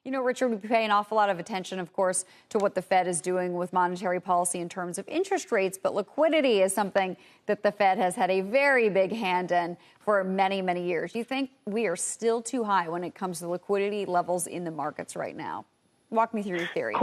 You know, Richard, we pay an awful lot of attention, of course, to what the Fed is doing with monetary policy in terms of interest rates. But liquidity is something that the Fed has had a very big hand in for many, many years. Do you think we are still too high when it comes to liquidity levels in the markets right now? Walk me through your theory.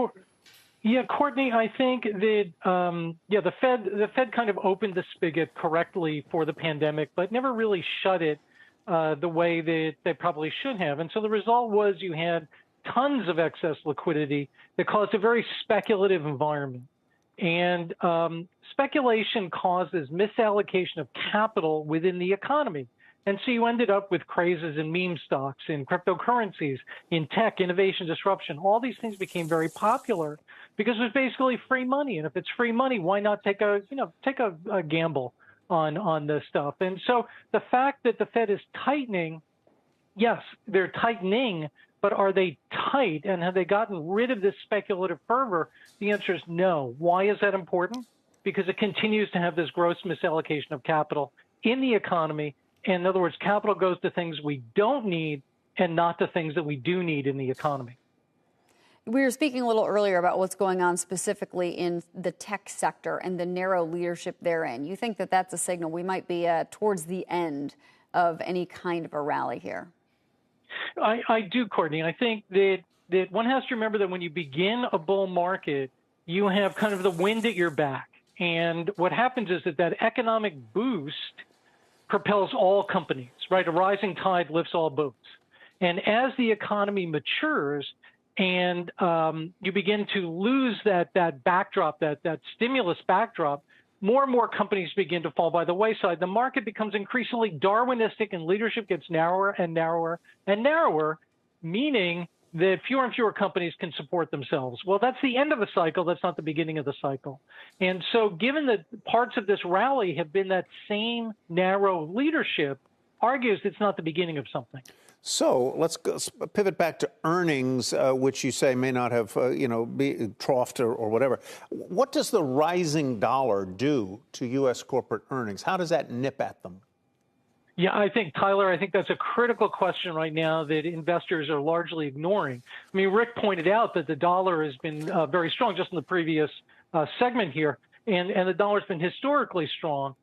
Yeah, Courtney, I think that, the Fed kind of opened the spigot correctly for the pandemic, but never really shut it the way that they probably should have. And so the result was you had tons of excess liquidity that caused a very speculative environment. And speculation causes misallocation of capital within the economy. And so you ended up with crazes in meme stocks, in cryptocurrencies, in tech, innovation, disruption. All these things became very popular because it was basically free money. And if it's free money, why not take a gamble on this stuff? And so the fact that the Fed is tightening, yes, they're tightening, but are they tight, and have they gotten rid of this speculative fervor? The answer is no. Why is that important? Because it continues to have this gross misallocation of capital in the economy. In other words, capital goes to things we don't need and not to things that we do need in the economy. We were speaking a little earlier about what's going on specifically in the tech sector and the narrow leadership therein. You think that that's a signal we might be towards the end of any kind of a rally here? I do, Courtney. I think that one has to remember that when you begin a bull market, you have kind of the wind at your back. And what happens is that economic boost propels all companies, right? A rising tide lifts all boats. And as the economy matures and you begin to lose that backdrop, that stimulus backdrop, more and more companies begin to fall by the wayside. The market becomes increasingly Darwinistic and leadership gets narrower and narrower and narrower, meaning that fewer and fewer companies can support themselves. Well, that's the end of a cycle. That's not the beginning of the cycle. And so given that parts of this rally have been that same narrow leadership, argues it's not the beginning of something. So let's pivot back to earnings, which you say may not have, be troughed or whatever. What does the rising dollar do to U.S. corporate earnings? How does that nip at them? Yeah, I think that's a critical question right now that investors are largely ignoring. I mean, Rick pointed out that the dollar has been very strong just in the previous segment here, and the dollar's been historically strong.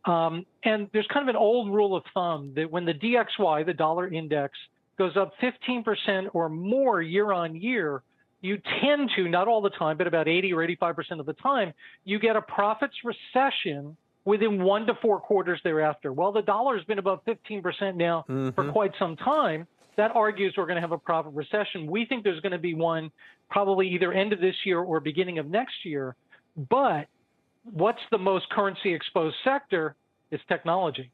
And there's kind of an old rule of thumb that when the DXY, the dollar index, goes up 15% or more year on year, you tend to, not all the time, but about 80 or 85% of the time, you get a profits recession within 1 to 4 quarters thereafter. Well, the dollar has been above 15% now for quite some time. That argues we're going to have a profit recession. We think there's going to be one probably either end of this year or beginning of next year. But what's the most currency exposed sector? It's technology.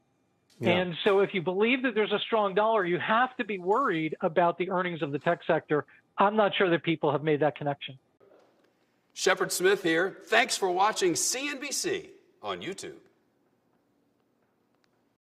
Yeah. And so if you believe that there's a strong dollar, you have to be worried about the earnings of the tech sector. I'm not sure that people have made that connection. Shepard Smith here. Thanks for watching CNBC on YouTube.